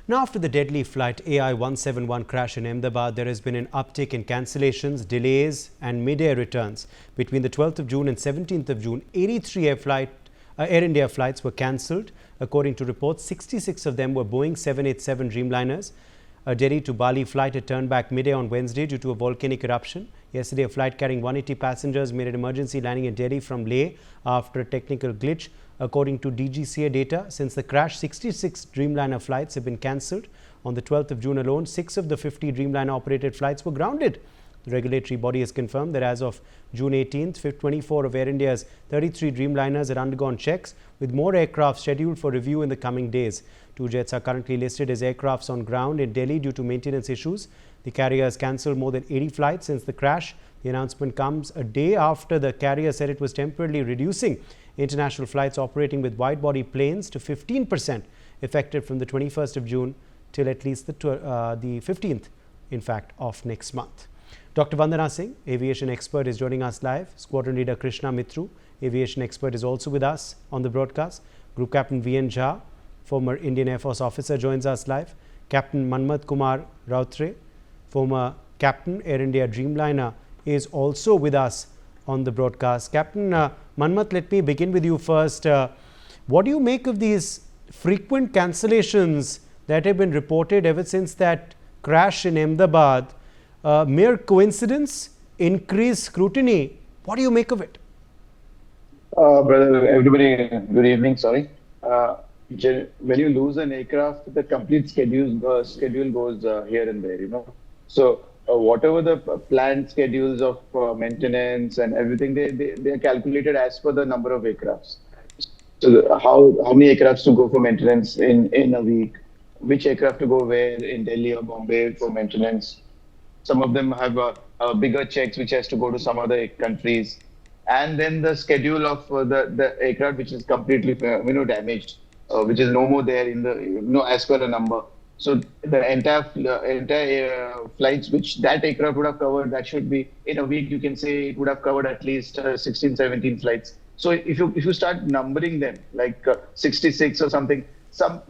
Now, after the deadly flight AI-171 crash in Ahmedabad, there has been an uptick in cancellations, delays and mid-air returns. Between the 12th of June and 17th of June, 83 Air India flights were cancelled. According to reports, 66 of them were Boeing 787 Dreamliners. A Delhi to Bali flight had turned back mid-air on Wednesday due to a volcanic eruption. Yesterday, a flight carrying 180 passengers made an emergency landing in Delhi from Leh after a technical glitch. According to DGCA data, since the crash, 66 Dreamliner flights have been cancelled. On the 12th of June alone, 6 of the 50 Dreamliner operated flights were grounded. The regulatory body has confirmed that as of June 18th, 24 of Air India's 33 Dreamliners had undergone checks, with more aircraft scheduled for review in the coming days. 2 jets are currently listed as aircrafts on ground in Delhi due to maintenance issues. The carrier has cancelled more than 80 flights since the crash. The announcement comes a day after the carrier said it was temporarily reducing international flights operating with wide-body planes to 15%, effective from the 21st of June till at least the 15th, in fact, of next month. Dr. Vandana Singh, aviation expert, is joining us live. Squadron leader Krishna Mitru, aviation expert, is also with us on the broadcast. Group Captain V.N. Jha, former Indian Air Force officer, joins us live. Captain Manmat Kumar Rautre, former Captain Air India Dreamliner, is also with us on the broadcast. Captain Manmat, let me begin with you first. What do you make of these frequent cancellations that have been reported ever since that crash in Ahmedabad? Mere coincidence? Increased scrutiny? What do you make of it? Brother, everybody, good evening. Sorry. When you lose an aircraft, the complete schedule goes here and there, So whatever the planned schedules of maintenance and everything, they are calculated as per the number of aircrafts. So how many aircrafts to go for maintenance in a week, which aircraft to go where in Delhi or Bombay for maintenance. Some of them have bigger checks which has to go to some other countries, and then the schedule of the aircraft which is completely damaged, which is no more there in the as per the number. So the entire flights which that aircraft would have covered, that should be in a week, you can say it would have covered at least 16, 17 flights. So if you start numbering them like 66 or something, some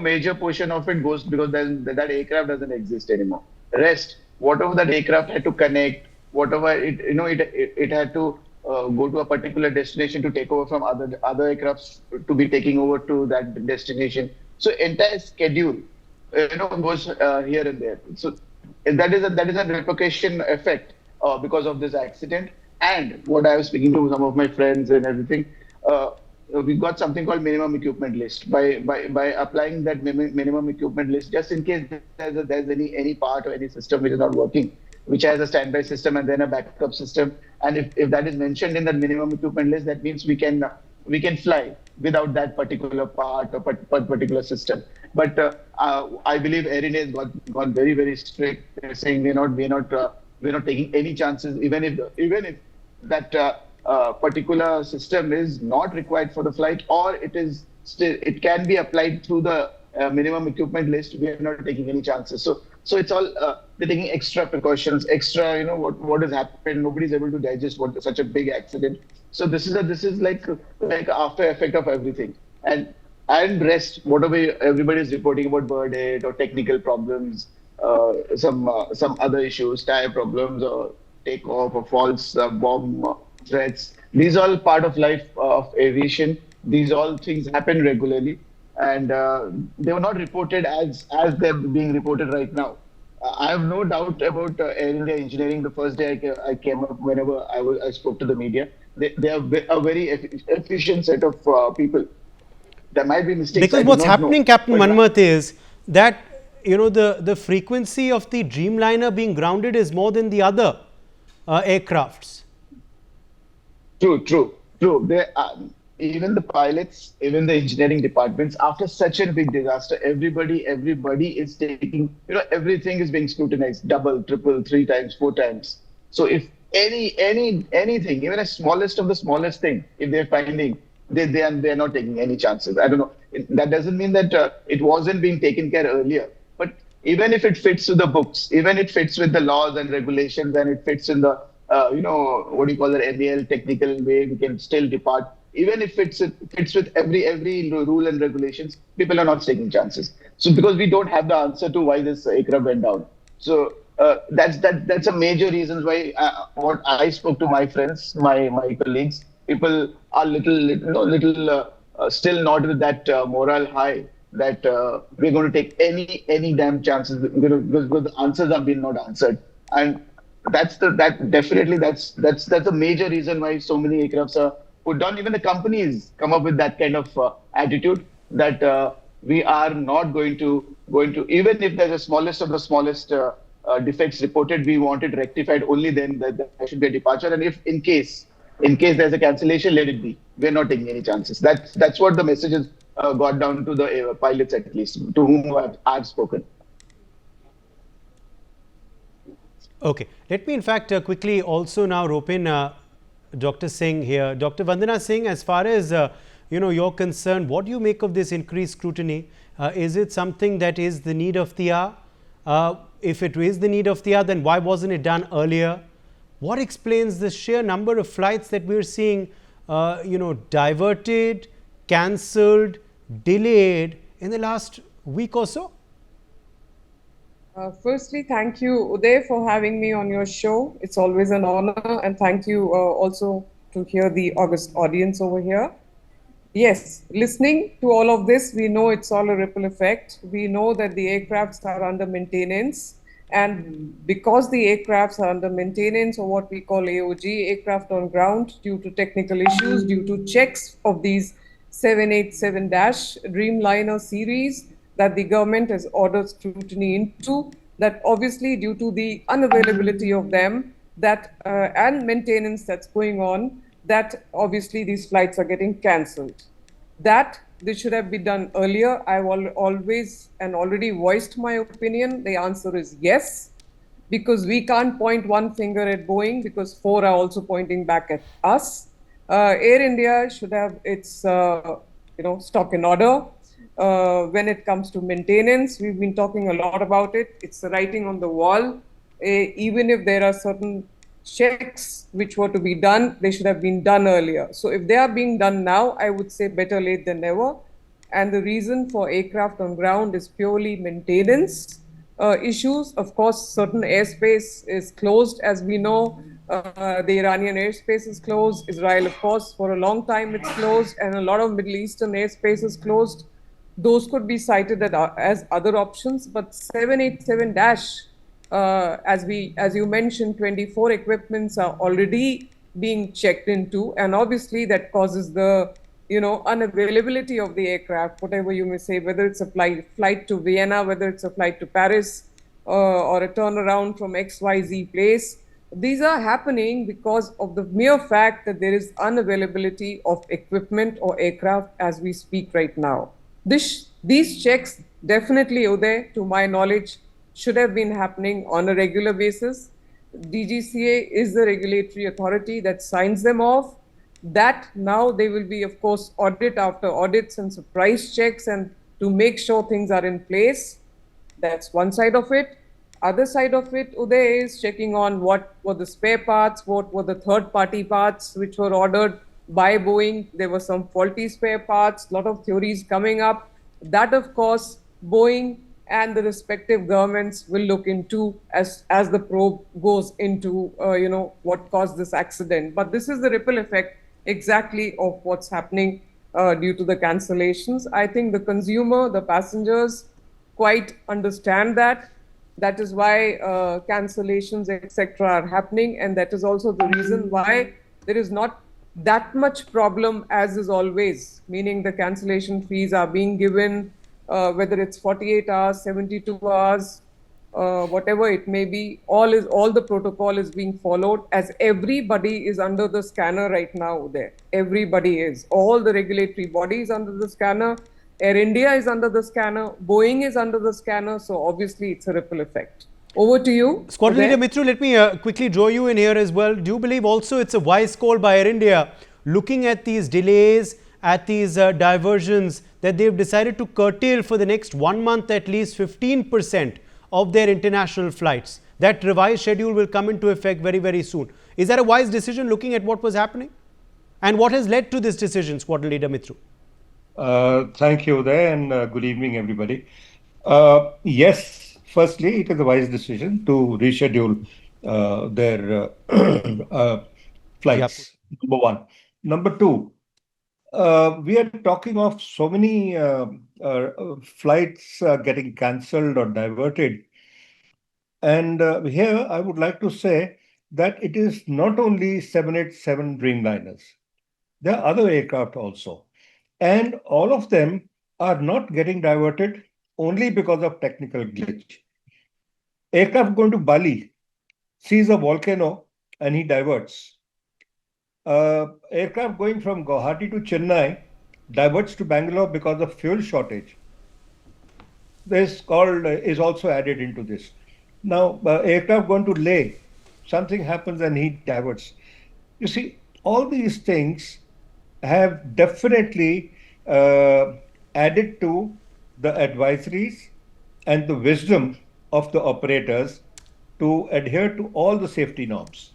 major portion of it goes because then that aircraft doesn't exist anymore. Rest, whatever that aircraft had to connect, whatever it had to go to a particular destination to take over from other aircrafts to be taking over to that destination. So entire schedule goes here and there. So that is a repercussion effect because of this accident. And what I was speaking to some of my friends and everything, we got something called minimum equipment list. By applying that minimum equipment list, just in case there's any part or any system which is not working, which has a standby system and then a backup system, and if that is mentioned in the minimum equipment list, that means we can fly without that particular part or particular system. But I believe Air India has got very, very strict. They're saying we're not taking any chances, even if that particular system is not required for the flight, or it can be applied through the minimum equipment list. We are not taking any chances. So it's all they're taking extra precautions, extra what has happened. Nobody's able to digest such a big accident. So this is like after effect of everything, and rest whatever everybody is reporting about bird hit or technical problems, some other issues, tire problems or takeoff or false bomb threats. These are all part of life of aviation. These all things happen regularly, and they were not reported as they're being reported right now. I have no doubt about Air India engineering. The first day I came up, whenever I spoke to the media, they are a very efficient set of people. There might be mistakes. Because what's happening, Captain Manmat, is that the frequency of the Dreamliner being grounded is more than the other aircrafts. True. Even the pilots, even the engineering departments, after such a big disaster, everybody is taking, everything is being scrutinized, double, triple, 3 times, 4 times. So if anything, even a smallest of the smallest thing, if they're finding, they're not taking any chances. I don't know. That doesn't mean that it wasn't being taken care earlier. But even if it fits to the books, even it fits with the laws and regulations, and it fits in the what do you call it, MEL technical way, we can still depart. even if it fits with every rule and regulations, people are not taking chances. So because we don't have the answer to why this aircraft went down. So that's a major reason why what I spoke to my friends, my colleagues, people are little still not with that morale high that we're going to take any damn chances because the answers have been not answered. And that's a major reason why so many aircrafts are put down. Even the companies come up with that kind of attitude that we are not going to even if there's the smallest of the smallest defects reported, we want it rectified. Only then that there should be a departure. And if in case there's a cancellation, let it be. We're not taking any chances. That's what the message has got down to the pilots, at least to whom I've spoken. Okay, let me in fact quickly also now rope in Dr. Singh here. Dr. Vandana Singh, as far as you're concerned, what do you make of this increased scrutiny? Is it something that is the need of the hour? If it is the need of the hour, then why wasn't it done earlier? What explains the sheer number of flights that we're seeing, diverted, cancelled, delayed in the last week or so? Firstly, thank you, Uday, for having me on your show. It's always an honor, and thank you also to hear the august audience over here. Yes, listening to all of this, we know it's all a ripple effect. We know that the aircrafts are under maintenance, and because the aircrafts are under maintenance, or what we call AOG, aircraft on ground, due to technical issues, due to checks of these 787-Dreamliner series, that the government has ordered scrutiny into, that obviously due to the unavailability of them, that and maintenance that's going on, that obviously these flights are getting cancelled. That this should have been done earlier. I've always and already voiced my opinion. The answer is yes, because we can't point one finger at Boeing because four are also pointing back at us. Air India should have its stock in order. When it comes to maintenance, we've been talking a lot about it. It's the writing on the wall. Even if there are certain checks which were to be done, they should have been done earlier. So if they are being done now, I would say better late than never. And the reason for aircraft on ground is purely maintenance issues. Of course, certain airspace is closed, as we know. The Iranian airspace is closed. Israel, of course, for a long time it's closed, and a lot of Middle Eastern airspace is closed. Those could be cited as other options, but 787-, as you mentioned, 24 equipments are already being checked into, and obviously that causes the unavailability of the aircraft, whatever you may say, whether it's a flight to Vienna, whether it's a flight to Paris, or a turnaround from XYZ place. These are happening because of the mere fact that there is unavailability of equipment or aircraft as we speak right now. These checks definitely, Uday, to my knowledge, should have been happening on a regular basis. DGCA is the regulatory authority that signs them off. That now they will be, of course, audit after audits and surprise checks, and to make sure things are in place. That's one side of it. Other side of it, Uday, is checking on what were the spare parts, what were the third-party parts which were ordered by Boeing. There were some faulty spare parts, a lot of theories coming up. That, of course, Boeing and the respective governments will look into as the probe goes into, what caused this accident. But this is the ripple effect exactly of what's happening due to the cancellations. I think the consumer, the passengers quite understand that. That is why cancellations, etc. are happening. And that is also the reason why there is not that much problem as is always, meaning the cancellation fees are being given, whether it's 48 hours, 72 hours, whatever it may be, all the protocol is being followed, as everybody is under the scanner right now there. Everybody is. All the regulatory bodies under the scanner. Air India is under the scanner. Boeing is under the scanner. So obviously it's a ripple effect. Over to you. Squadron Leader Mithru, let me quickly draw you in here as well. Do you believe also it's a wise call by Air India, looking at these delays, at these diversions, that they've decided to curtail for the next 1 month at least 15% of their international flights? That revised schedule will come into effect very, very soon. Is that a wise decision looking at what was happening? And what has led to this decision, Squadron Leader Mitru? Thank you there, and good evening, everybody. Yes, firstly, it is a wise decision to reschedule their flights, number one. Number two, we are talking of so many flights getting cancelled or diverted. And here I would like to say that it is not only 787 Dreamliners, there are other aircraft also. And all of them are not getting diverted only because of technical glitch. Aircraft going to Bali sees a volcano and he diverts. Aircraft going from Guwahati to Chennai diverts to Bangalore because of fuel shortage. This called is also added into this. Now, aircraft going to Leh, something happens and he diverts. You see, all these things have definitely added to the advisories and the wisdom of the operators to adhere to all the safety norms.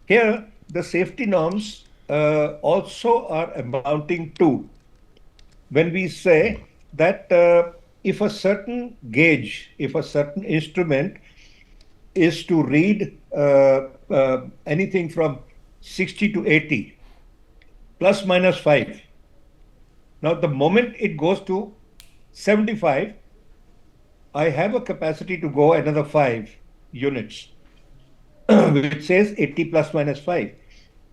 Here, the safety norms also are amounting to when we say that if a certain gauge, if a certain instrument is to read anything from 60 to 80, plus minus 5. Now, the moment it goes to 75, I have a capacity to go another 5 units, which says 80 plus minus 5.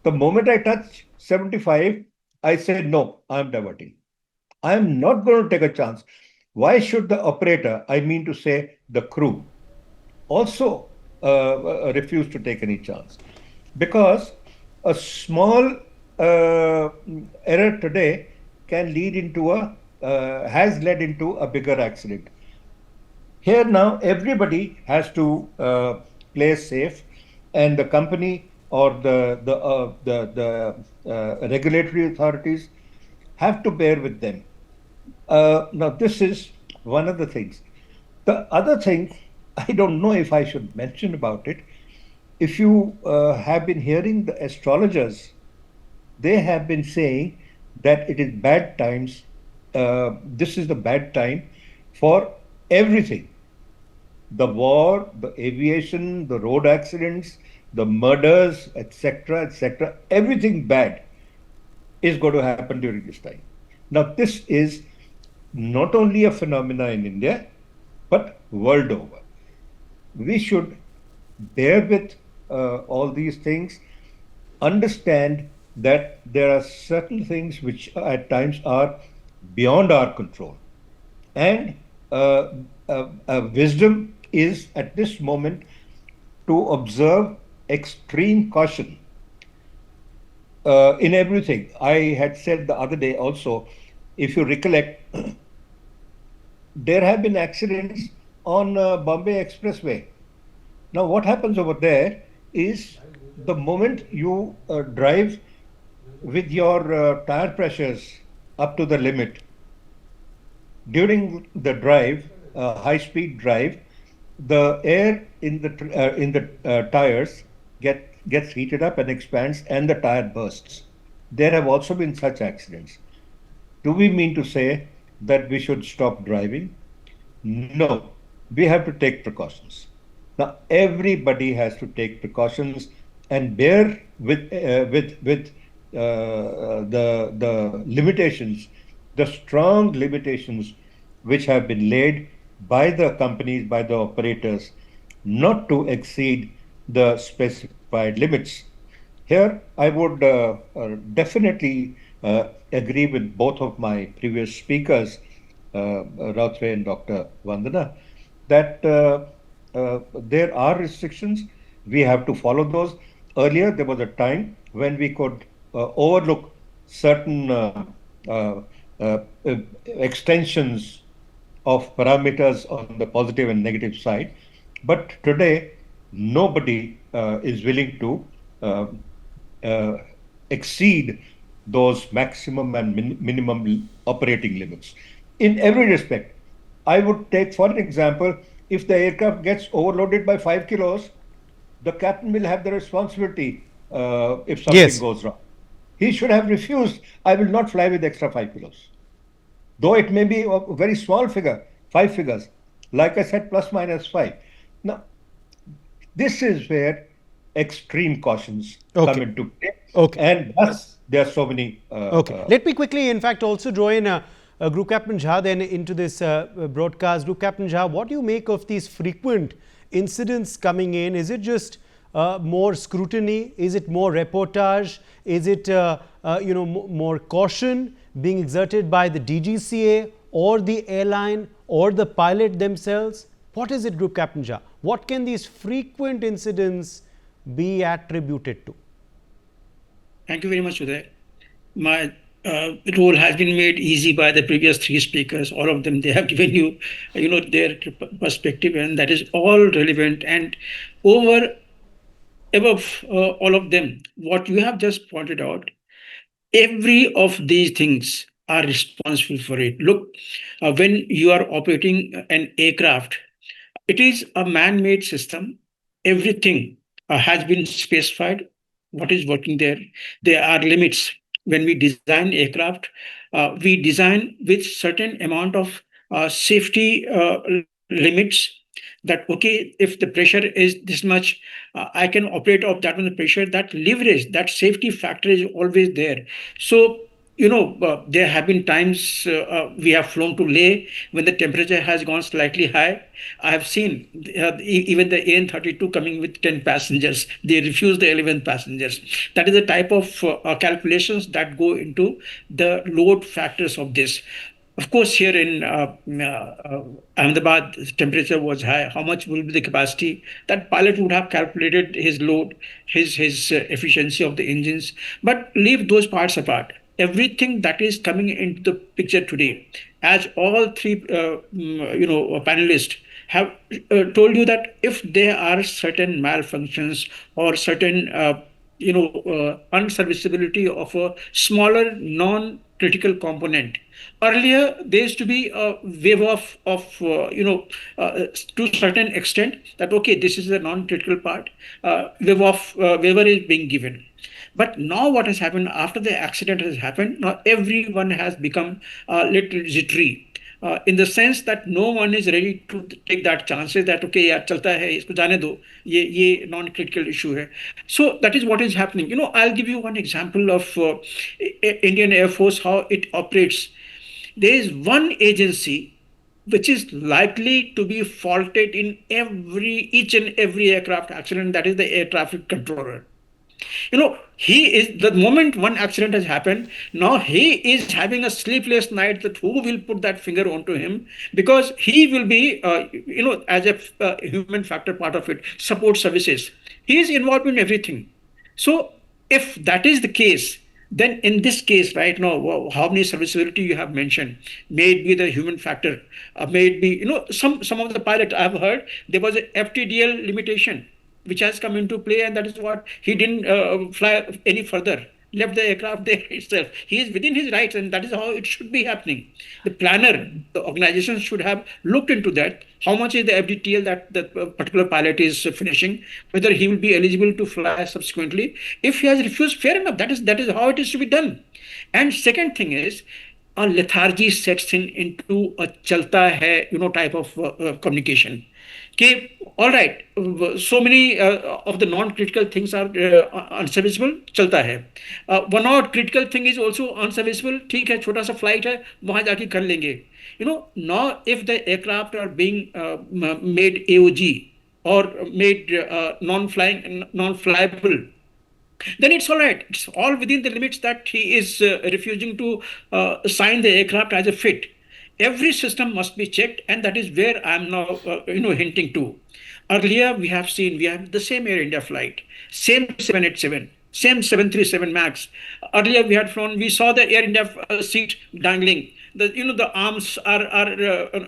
The moment I touch 75, I say, no, I'm diverting. I'm not going to take a chance. Why should the operator, I mean to say the crew, also refuse to take any chance? Because a small error today can lead into has led into a bigger accident. Here now, everybody has to play safe, and the company or the regulatory authorities have to bear with them. Now, this is one of the things. The other thing, I don't know if I should mention about it. If you have been hearing the astrologers, they have been saying that it is bad times. This is the bad time for everything. The war, the aviation, the road accidents, the murders, etc., everything bad is going to happen during this time. Now, this is not only a phenomena in India, but world over. We should bear with all these things, understand that there are certain things which at times are beyond our control. And wisdom is at this moment to observe extreme caution in everything. I had said the other day also, if you recollect, there have been accidents on Bombay Expressway. Now, what happens over there is the moment you drive with your tire pressures up to the limit, during the drive, high-speed drive, the air in the tires gets heated up and expands, and the tire bursts. There have also been such accidents. Do we mean to say that we should stop driving? No, we have to take precautions. Now, everybody has to take precautions and bear with the limitations, the strong limitations which have been laid by the companies, by the operators, not to exceed the specified limits. Here, I would definitely agree with both of my previous speakers, Rautre and Dr. Vandana, that there are restrictions. We have to follow those. Earlier, there was a time when we could overlook certain extensions of parameters on the positive and negative side. But today, nobody is willing to exceed those maximum and minimum operating limits. In every respect, I would take, for an example, if the aircraft gets overloaded by 5 kilos, the captain will have the responsibility if something Yes. goes wrong. He should have refused. I will not fly with extra 5 kilos. Though it may be a very small figure, 5 figures. Like I said, plus minus five. Now, this is where extreme cautions come Okay. into play. Okay. And thus, there are so many. Okay. Let me quickly, in fact, also draw in Group Captain Jha then into this broadcast. Group Captain Jha, what do you make of these frequent incidents coming in? Is it just more scrutiny? Is it more reportage? Is it more caution being exerted by the DGCA or the airline or the pilot themselves? What is it, Group Captain Jha? What can these frequent incidents be attributed to? Thank you very much, Uday. My role has been made easy by the previous three speakers. All of them, they have given you, their perspective, and that is all relevant. And above all of them, what you have just pointed out, every of these things are responsible for it. Look, when you are operating an aircraft, it is a man-made system. Everything has been specified. What is working there? There are limits. When we design aircraft, we design with certain amount of safety limits. That okay, if the pressure is this much, I can operate of that much pressure. That leverage, that safety factor is always there. So there have been times we have flown to Leh when the temperature has gone slightly high. I have seen even the AN-32 coming with 10 passengers. They refuse the 11 passengers. That is the type of calculations that go into the load factors of this. Of course, here in Ahmedabad, the temperature was high. How much will be the capacity? That pilot would have calculated his load, his efficiency of the engines. But leave those parts apart. Everything that is coming into the picture today, as all three panelists have told you that if there are certain malfunctions or certain unserviceability of a smaller non-critical component. Earlier, there used to be a wave to certain extent that, okay, this is a non-critical part, waiver is being given. But now what has happened after the accident has happened, now everyone has become a little jittery. In the sense that no one is ready to take that chances that okay yaar chalta hai isko jaane do ye non critical issue hai. So that is what is happening. I'll give you one example of Indian Air Force, how it operates. There is one agency which is likely to be faulted in each and every aircraft accident, that is the air traffic controller. He is, the moment one accident has happened, now he is having a sleepless night that who will put that finger onto him, because he will be, as a human factor part of it, support services. He is involved in everything. So if that is the case, then in this case right now, how many serviceability you have mentioned, may it be the human factor, may it be, some of the pilots I have heard, there was a FTDL limitation which has come into play, and that is what he didn't fly any further, left the aircraft there itself. He is within his rights, and that is how it should be happening. The planner, the organization should have looked into that. How much is the FDTL that the particular pilot is finishing, whether he will be eligible to fly subsequently. If he has refused, fair enough. That is how it is to be done. And second thing is, a lethargy sets into a chalta hai, type of communication. Okay, all right, so many of the non-critical things are unserviceable, chalta hai. One और critical thing is also unserviceable, ठीक है, छोटा सा flight है, वहाँ जाके कर लेंगे. Now if the aircraft are being made AOG or made non-flyable, then it's all right. It's all within the limits that he is refusing to sign the aircraft as a fit. Every system must be checked, and that is where I'm now hinting to. Earlier we have the same Air India flight, same 787, same 737 Max. Earlier we saw the Air India seat dangling. The arms are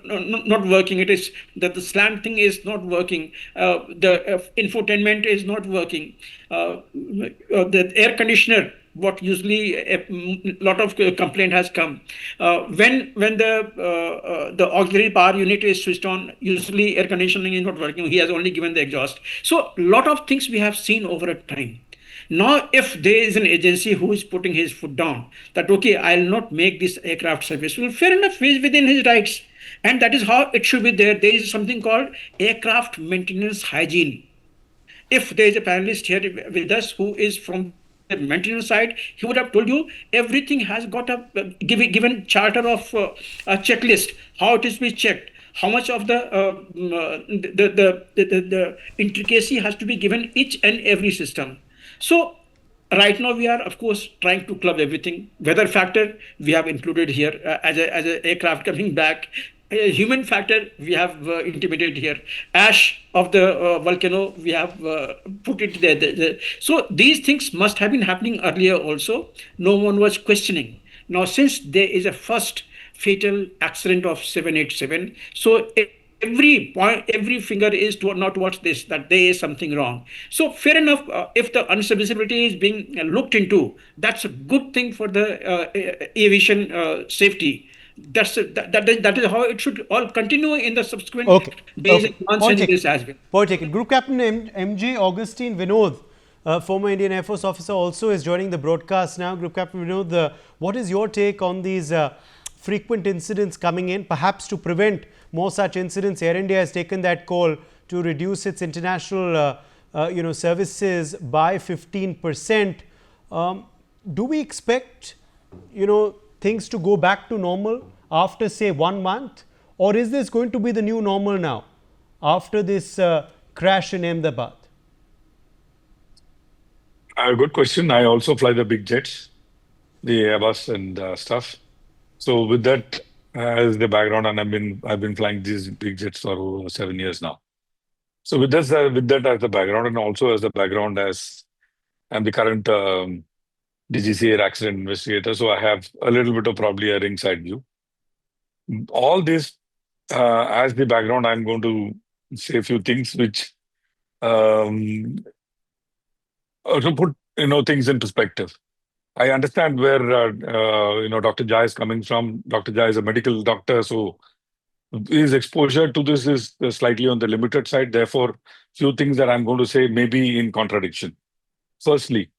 not working. It is the slant thing is not working. The infotainment is not working. The air conditioner, what usually a lot of complaint has come. When the auxiliary power unit is switched on, usually air conditioning is not working. He has only given the exhaust. So a lot of things we have seen over a time. Now, if there is an agency who is putting his foot down, that okay, I'll not make this aircraft serviceable, fair enough, he's within his rights. And that is how it should be there. There is something called aircraft maintenance hygiene. If there is a panelist here with us who is from the maintenance side, he would have told you everything has got a given charter of a checklist, how it is to be checked, how much of the intricacy has to be given each and every system. So right now we are of course trying to club everything. Weather factor we have included here as a aircraft coming back. A human factor we have intimated here. Ash of the volcano we have put it there. So these things must have been happening earlier also. No one was questioning. Now since there is a first fatal accident of 787, so every point, every finger is not towards this, that there is something wrong. So fair enough, if the unserviceability is being looked into, that's a good thing for the aviation safety. That is how it should all continue in the subsequent days and months and years as well. Point taken. Group Captain MJ Augustine Vinod, former Indian Air Force officer, also is joining the broadcast now. Group Captain Vinod, what is your take on these frequent incidents coming in? Perhaps to prevent more such incidents, Air India has taken that call to reduce its international services by 15%. Do we expect things to go back to normal after say 1 month, or is this going to be the new normal now after this crash in Ahmedabad? Good question. I also fly the big jets, the Airbus and stuff. So with that as the background, and I've been flying these big jets for over 7 years now. So with that as the background, and also as the background as I'm the current DGC Air accident investigator, so I have a little bit of probably a ringside view. All this as the background, I'm going to say a few things which to put things in perspective. I understand where Dr. Jai is coming from. Dr. Jai is a medical doctor, so his exposure to this is slightly on the limited side. Therefore, few things that I'm going to say may be in contradiction. Firstly,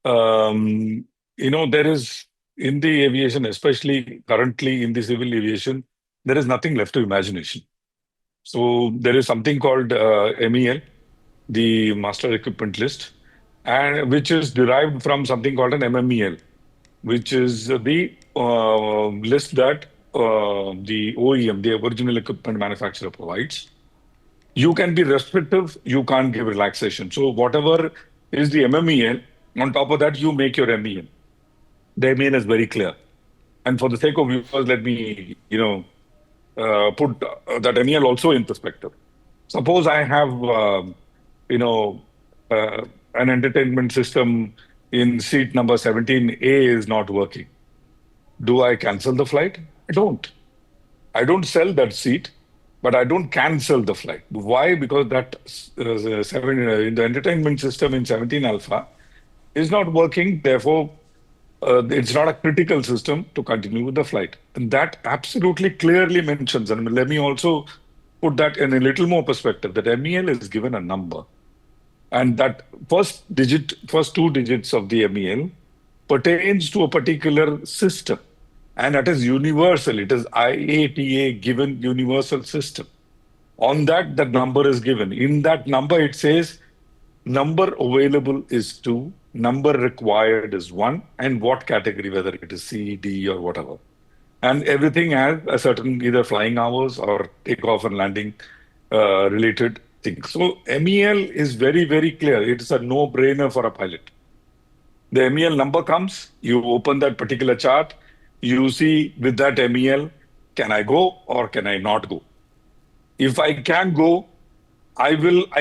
there is in the aviation, especially currently in the civil aviation, there is nothing left to imagination. So there is something called MEL, the Master Equipment List, and which is derived from something called an MMEL, which is the list that the OEM, the original equipment manufacturer, provides. You can be restrictive, you can't give relaxation. So whatever is the MMEL, on top of that, you make your MEL. The MEL is very clear. And for the sake of viewers, let me, put that MEL also in perspective. Suppose I have, an entertainment system in seat number 17A is not working. Do I cancel the flight? I don't. I don't sell that seat, but I don't cancel the flight. Why? Because that in the entertainment system in 17 Alpha is not working. Therefore, it's not a critical system to continue with the flight. And that absolutely clearly mentions, and let me also put that in a little more perspective, that MEL is given a number. And that first two digits of the MEL pertains to a particular system. And that is universal. It is IATA given universal system. On that, the number is given. In that number, it says number available is 2, number required is 1, and what category, whether it is C, D, or whatever. And everything has a certain either flying hours or takeoff and landing related things. So MEL is very, very clear. It's a no-brainer for a pilot. The MEL number comes, you open that particular chart, you see with that MEL, can I go or can I not go? If I can go, I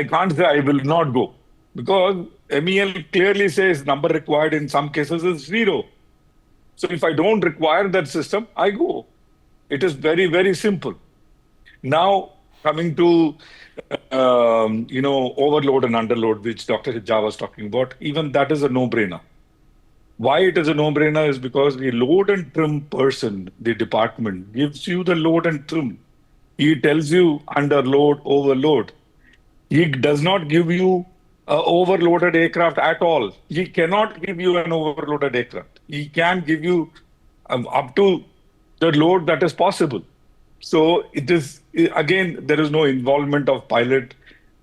can't say I will not go, because MEL clearly says number required in some cases is 0. So if I don't require that system, I go. It is very, very simple. Now, coming to overload and underload, which Dr. Hijja was talking about, even that is a no-brainer. Why it is a no-brainer is because the load and trim person, the department, gives you the load and trim. He tells you underload, overload. He does not give you overloaded aircraft at all. He cannot give you an overloaded aircraft. He can give you up to the load that is possible. So it is, again, there is no involvement of pilot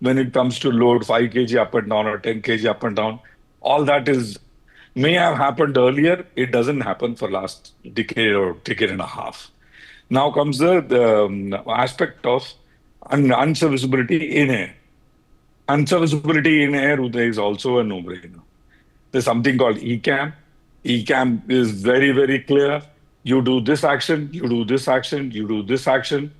when it comes to load 5 kg up and down or 10 kg up and down. All that is may have happened earlier. It doesn't happen for last decade or decade and a half. Now comes the aspect of unserviceability in air. Unserviceability in air, Uday, is also a no-brainer. There's something called ECAM. ECAM is very, very clear. You do this action, you do this action, you do this action.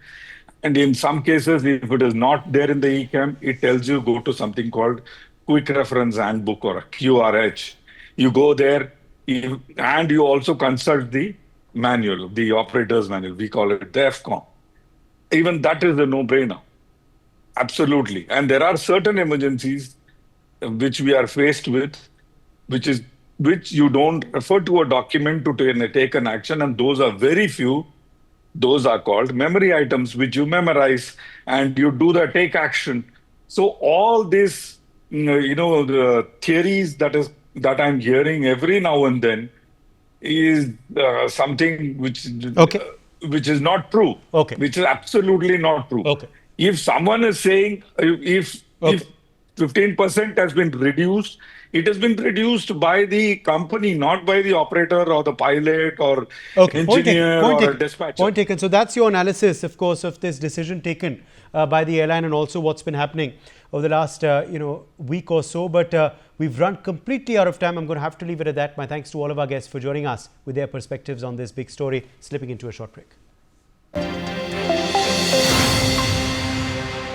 And in some cases, if it is not there in the ECAM, it tells you go to something called Quick Reference Handbook or a QRH. You go there and you also consult the manual, the operator's manual. We call it the FCOM. Even that is a no-brainer. Absolutely. And there are certain emergencies which we are faced with, which you don't refer to a document to take an action, and those are very few. Those are called memory items, which you memorize and you do the take action. So all this, the theories that I'm hearing every now and then is something which is not true. Okay. Which is absolutely not true. Okay. If someone is saying if 15% has been reduced, it has been reduced by the company, not by the operator or the pilot or engineer or a dispatcher. Point taken. So that's your analysis, of course, of this decision taken by the airline and also what's been happening over the last week or so. But we've run completely out of time. I'm going to have to leave it at that. My thanks to all of our guests for joining us with their perspectives on this big story. Slipping into a short break.